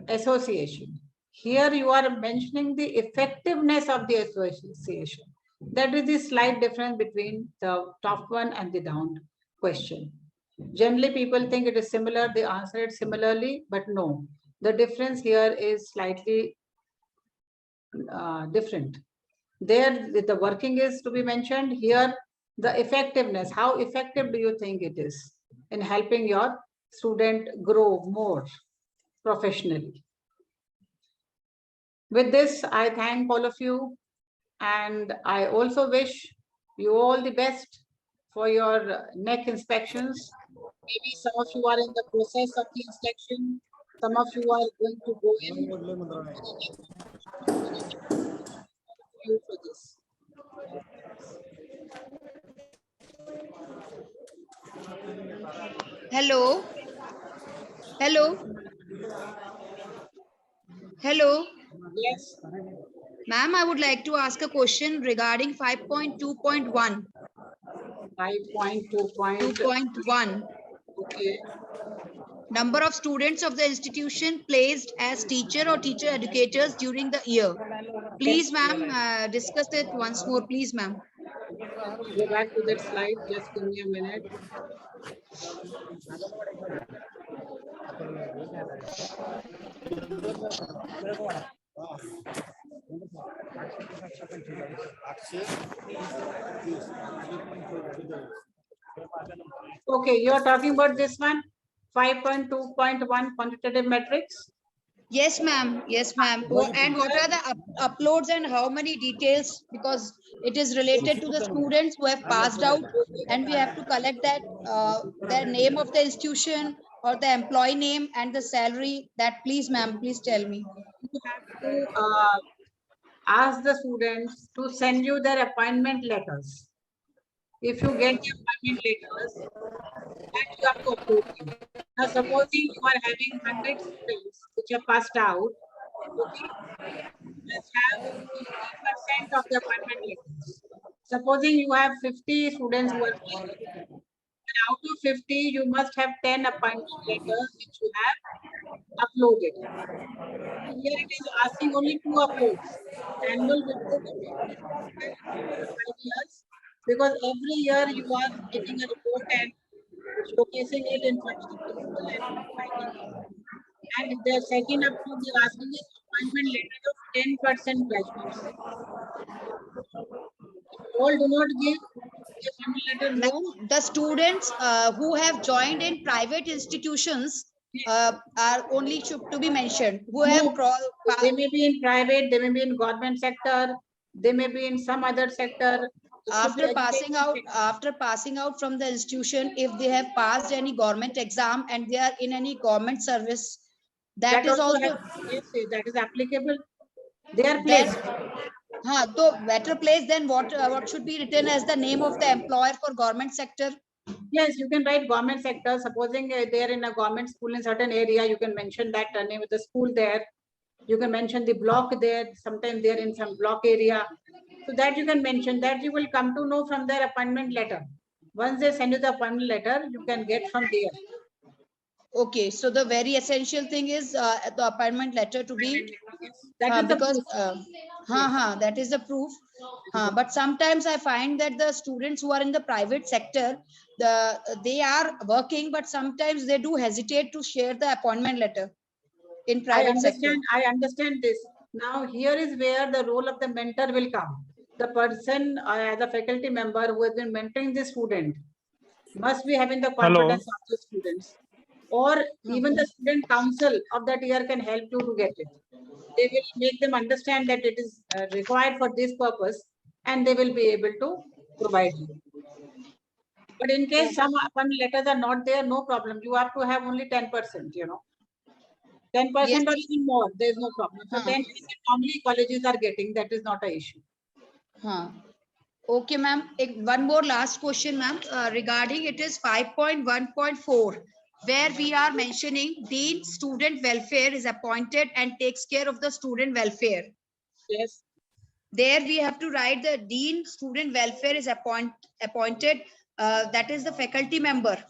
association. Here you are mentioning the effectiveness of the association. That is the slight difference between the top one and the down question. Generally, people think it is similar, they answer it similarly, but no. The difference here is slightly different. There, the working is to be mentioned. Here, the effectiveness. How effective do you think it is in helping your student grow more professionally? With this, I thank all of you, and I also wish you all the best for your NAAC inspections. Maybe some of you are in the process of the inspection. Some of you are going to go in for this. Hello. Hello. Hello. Yes. Ma'am, I would like to ask a question regarding 5.2.1. 5.2.1. Okay. Number of students of the institution placed as teacher or teacher educators during the year. Please, ma'am, discuss it once more, please, ma'am. Go back to that slide. Just give me a minute. Okay, you are talking about this one, 5.2.1 quantitative metrics. Yes, ma'am. Yes, ma'am. And what are the uploads and how many details? Because it is related to the students who have passed out, and we have to collect that their name of the institution or the employee name and the salary. That, please, ma'am, please tell me. You have to ask the students to send you their appointment letters. If you get the appointment letters, that you have to upload them. Now, supposing you are having 100 students which have passed out, okay, you must have 50% of the appointment letters. Supposing you have 50 students who are passed out of 50, you must have 10 appointment letters which you have uploaded. Here it is asking only 2 uploads. Annual report of 5 years, because every year you are getting a report and showcasing it in front of the principal and writing it. And the second upload they are asking is appointment letter of 10% graduates. All do not give the appointment letter. Ma'am, the students who have joined in private institutions are only to be mentioned. Who have they may be in private, they may be in government sector, they may be in some other sector. After passing out from the institution, if they have passed any government exam and they are in any government service, that is also yes, that is applicable. They are placed. So better place than what should be written as the name of the employer for government sector? Yes, you can write government sector. Supposing they are in a government school in certain area, you can mention that name of the school there. You can mention the block there. Sometimes they're in some block area. So that you can mention that you will come to know from their appointment letter. Once they send you the appointment letter, you can get from there. Okay, so the very essential thing is the appointment letter to be That is the because proof. that is the proof. But sometimes I find that the students who are in the private sector, they are working, but sometimes they do hesitate to share the appointment letter in private sector. I understand this. Now here is where the role of the mentor will come. The person as a faculty member who has been mentoring the student must be having the confidence of the students, or even the student council of that year can help you to get it. They will make them understand that it is required for this purpose, and they will be able to provide you. But in case some letters are not there, no problem. You have to have only 10%, 10% Yes. or even more, there is no problem. So 10% normally colleges are getting, that is not an issue. Okay, ma'am. One more last question, ma'am, regarding it is 5.1.4, where we are mentioning Dean Student Welfare is appointed and takes care of the student welfare. Yes. There we have to write the Dean Student Welfare is appointed. That is the faculty member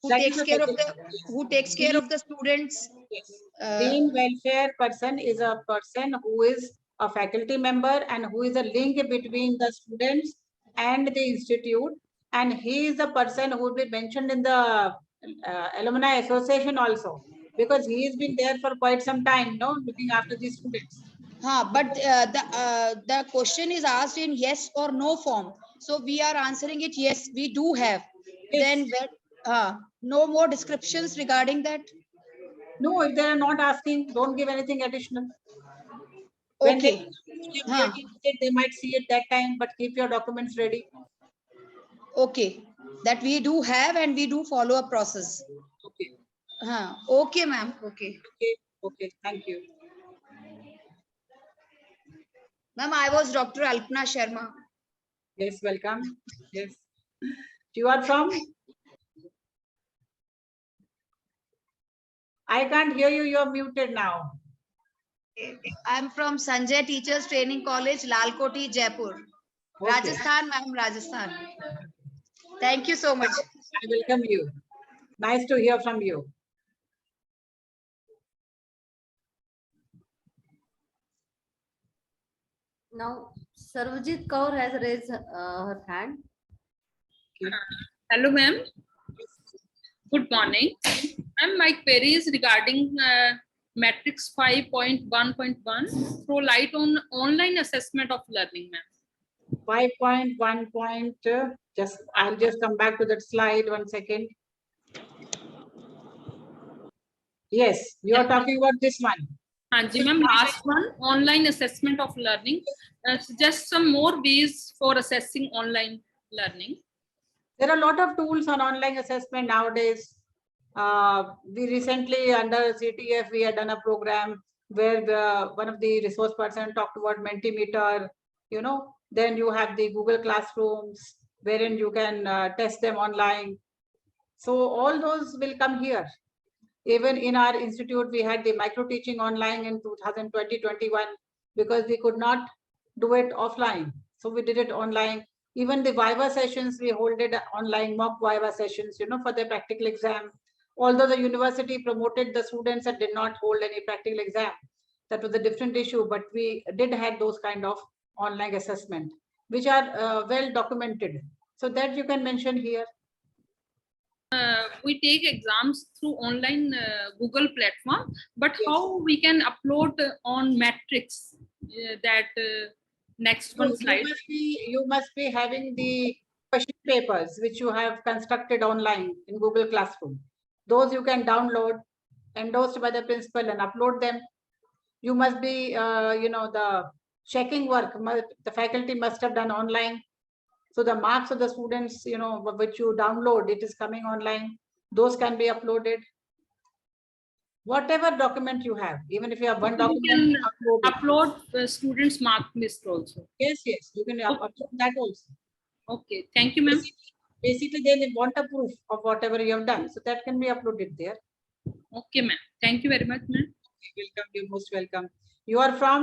who That is takes the care of faculty. the students. Yes. Dean welfare person is a person who is a faculty member and who is a link between the students and the institute, and he is the person who will be mentioned in the alumni association also, because he has been there for quite some time, looking after the students. But the question is asked in yes or no form, so we are answering it yes, we do have. Yes. Then no more descriptions regarding that. No, if they are not asking, don't give anything additional. When Okay. they might see it that time, but keep your documents ready. Okay, that we do have and we do follow a process. Okay. Okay, ma'am. Okay. Okay. Thank you. Ma'am, I was Dr. Alpna Sharma. Yes, welcome. Yes. You are from? I can't hear you. You are muted now. I'm from Sanjay Teachers Training College, Lalkoti, Jaipur. Okay. Rajasthan, ma'am, Rajasthan. Thank you so much. I welcome you. Nice to hear from you. Now, Sarvajit Kaur has raised her hand. Hello, ma'am. Good morning. Ma'am, my query is regarding Matrix 5.1.1. Throw light on online assessment of learning, ma'am. 5.1. I'll just come back to that slide 1 second. Yes, you are talking about this one. Hanji, ma'am, last one, online assessment of learning. Just some more ways for assessing online learning. There are a lot of tools on online assessment nowadays. We recently under CTF, we had done a program where one of the resource person talked about Mentimeter, then you have the Google Classrooms, wherein you can test them online. So all those will come here. Even in our institute, we had the micro teaching online in 2020-21 because we could not do it offline. So we did it online. Even the Viva sessions, we hold it online, mock Viva sessions, for the practical exam. Although the university promoted the students and did not hold any practical exam, that was a different issue, but we did have those kind of online assessment, which are well documented. So that you can mention here. We take exams through online Google platform, but how we can upload on Matrix? That next one slide. You must be having the question papers which you have constructed online in Google Classroom. Those you can download, endorsed by the principal, and upload them. You must be, the checking work, the faculty must have done online. So the marks of the students, which you download, it is coming online. Those can be uploaded. whatever document you have, even if you have one You document, can upload it. upload students mark list also. Yes, yes, you can upload that also. Okay, thank you, ma'am. Basically, they want a proof of whatever you have done, so that can be uploaded there. Okay, ma'am. Thank you very much, ma'am. Welcome, you're most welcome. You are from?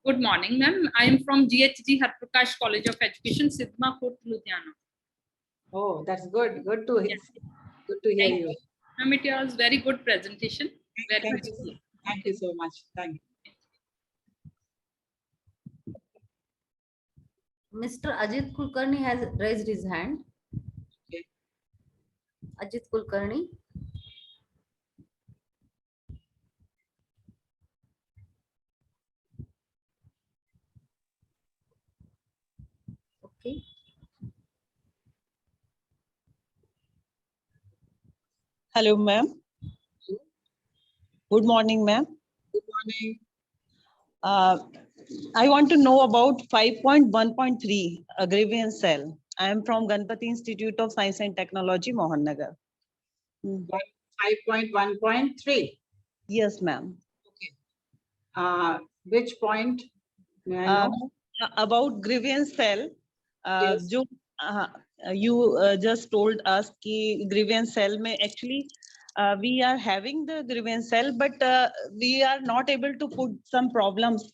Good morning, ma'am. I am from GHG Harprakash College of Education, Sidma Fort, Ludhiana. Oh, that's good. Good to hear. Good to hear Thank you. Ma'am, it was very good presentation. Very Thank much. you. Thank you so much. Thank you. Mr. Ajit Kulkarni has raised his hand. Okay. Ajit Kulkarni. Okay. Hello, ma'am. Good morning, ma'am. Good morning. I want to know about 5.1.3, a grievance cell. I am from Ganpati Institute of Science and Technology, Mohan Nagar. 5.1.3. Yes, ma'am. Which point? May I know? About grievance cell, Yes. जो you just told us कि grievance cell में actually we are having the grievance cell, but we are not able to put some problems.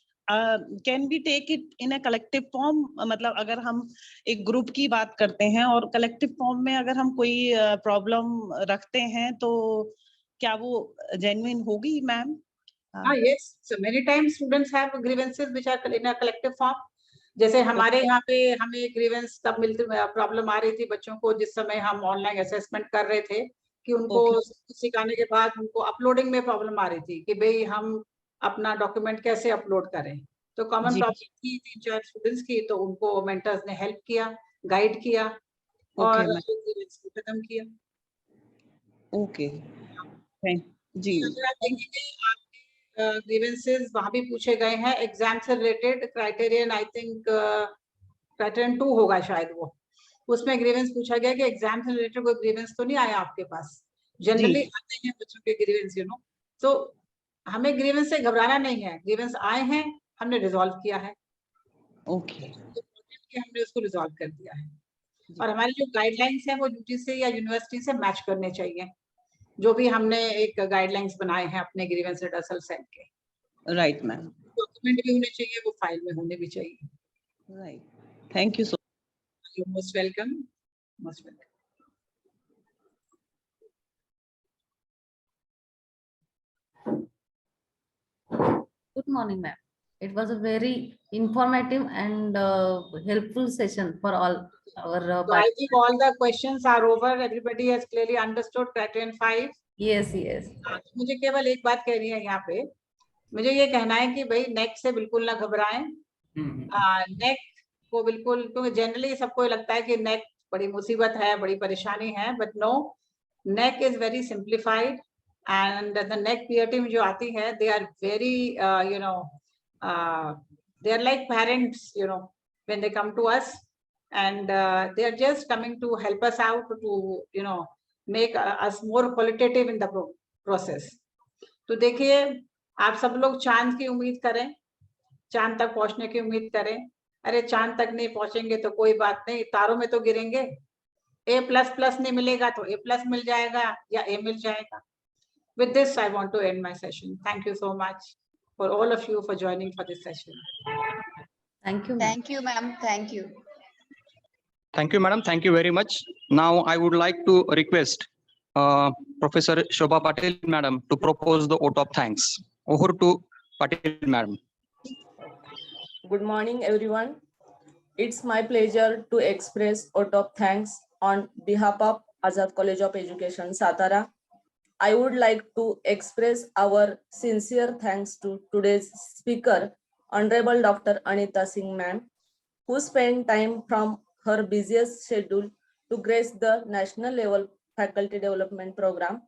Can we take it in a collective form? मतलब अगर हम एक group की बात करते हैं और collective form में अगर हम कोई problem रखते हैं तो क्या वो genuine होगी, ma'am? Yes. So many times students have grievances which are in a collective form. जैसे हमारे यहाँ पे हमें ग्रीवेंस तब मिलती प्रॉब्लम आ रही थी बच्चों को जिस समय हम ऑनलाइन असेसमेंट कर रहे थे कि उनको सिखाने के बाद उनको अपलोडिंग में प्रॉब्लम आ रही थी कि भाई हम अपना डॉक्यूमेंट कैसे अपलोड करें, तो कॉमन प्रॉब्लम थी 3-4 स्टूडेंट्स की, तो उनको मेंटर्स ने हेल्प किया, गाइड किया और ग्रीवेंस को खत्म किया. ओके, जी. ग्रीवेंसेस वहां भी पूछे गए हैं एग्जाम से related. Criterion I think criterion 2 होगा शायद वो. उसमें ग्रीवेंस पूछा गया कि एग्जाम से रिलेटेड कोई ग्रीवेंस तो नहीं आया आपके पास. जनरली आते हैं बच्चों के ग्रीवेंस, यू नो. तो हमें ग्रीवेंस से घबराना नहीं है. ग्रीवेंस आए हैं, हमने रिजॉल्व किया है. ओके, हमने उसको रिजॉल्व कर दिया है. और हमारी जो गाइडलाइंस है वो यूजीसी या यूनिवर्सिटी से मैच करने चाहिए, जो भी हमने एक गाइडलाइंस बनाए हैं अपने ग्रीवेंस रिडर्सल सेल के. Right ma'am. डॉक्यूमेंट भी होने चाहिए, वो फाइल में होने भी चाहिए. Right. Thank you so much. You most welcome. Most welcome. Good morning, ma'am. It was a very informative and helpful session for all our. So I think all the questions are over. Everybody has clearly understood criterion 5. Yes, yes. मुझे केवल एक बात कहनी है यहाँ पे. मुझे ये कहना है कि भाई नेक से बिल्कुल ना घबराएं. नेक को बिल्कुल, क्योंकि जनरली सबको लगता है कि नेक बड़ी मुसीबत है, बड़ी परेशानी है, but no, neck is very simplified. And the neck peer team जो आती है, they are very you know, they are like parents, you know, when they come to us, and they are just coming to help us out to, you know, make us more qualitative in the process. तो देखिए, आप सब लोग चांद की उम्मीद करें, चांद तक पहुंचने की उम्मीद करें. अरे चांद तक नहीं पहुंचेंगे तो कोई बात नहीं, तारों में तो गिरेंगे. A++ नहीं मिलेगा तो A+ मिल जाएगा या A मिल जाएगा. With this, I want to end my session. Thank you so much for all of you for joining for this session. Thank you. Thank you, ma'am. Thank you. Thank you, madam. Thank you very much. Now I would like to request Professor Shobha Patel, madam, to propose the vote of thanks. Over to Patel, madam. Good morning, everyone. It's my pleasure to express vote of thanks on behalf of Azad College of Education, Satara. I would like to express our sincere thanks to today's speaker, Honorable Dr. Anita Singh, ma'am, who spent time from her busiest schedule to grace the national level faculty development program.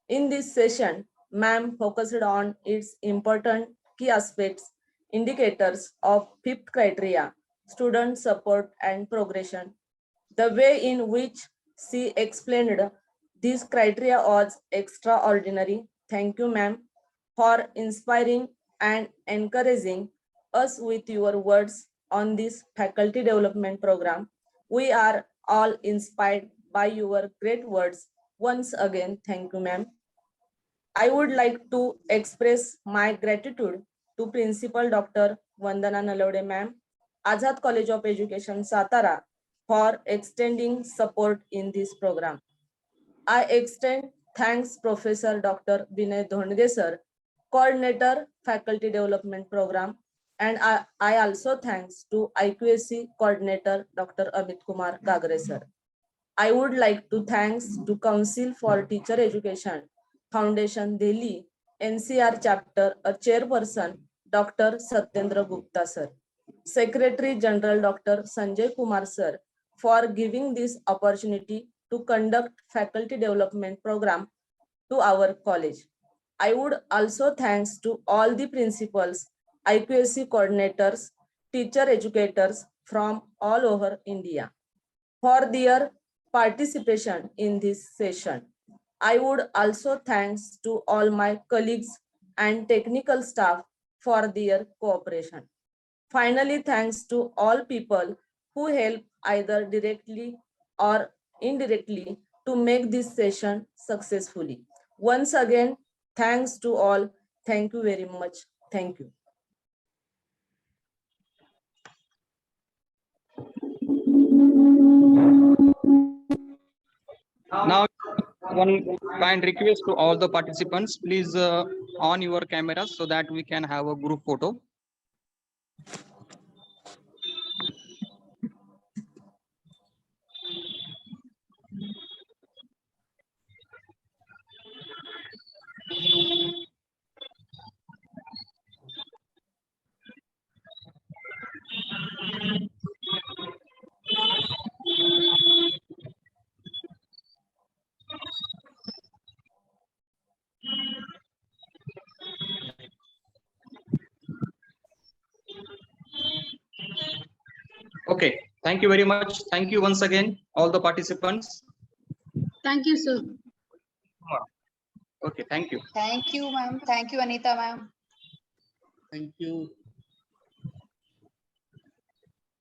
In this session, ma'am focused on its important key aspects, indicators of 5th criteria, student support and progression. The way in which she explained This criteria was extraordinary. Thank you, ma'am, for inspiring and encouraging us with your words on this faculty development program. We are all inspired by your great words. Once again, thank you, ma'am. I would like to express my gratitude to Principal Dr. Vandana Nalode, ma'am, Azad College of Education, Satara, for extending support in this program. I extend thanks Professor Dr. Vinay Dhondge sir, Coordinator Faculty Development Program, and I also thanks to IQAC Coordinator Dr. Amit Kumar Gagre sir. I would like to thanks to Council for Teacher Education, Foundation Delhi, NCR chapter, a chairperson, Dr. Satyendra Gupta sir, Secretary General Dr. Sanjay Kumar sir, for giving this opportunity to conduct faculty development program to our college. I would also thanks to all the principals, IQAC coordinators, teacher educators from all over India for their participation in this session. I would also thanks to all my colleagues and technical staff for their cooperation. Finally, thanks to all people who help either directly or indirectly to make this session successfully. Once again, thanks to all. Thank you very much. Thank you. Now, one kind request to all the participants, please on your cameras so that we can have a group photo. Okay, thank you very much. Thank you once again, all the participants. Thank you, sir. Okay, thank you. Thank you, ma'am. Thank you, Anita, ma'am. Thank you.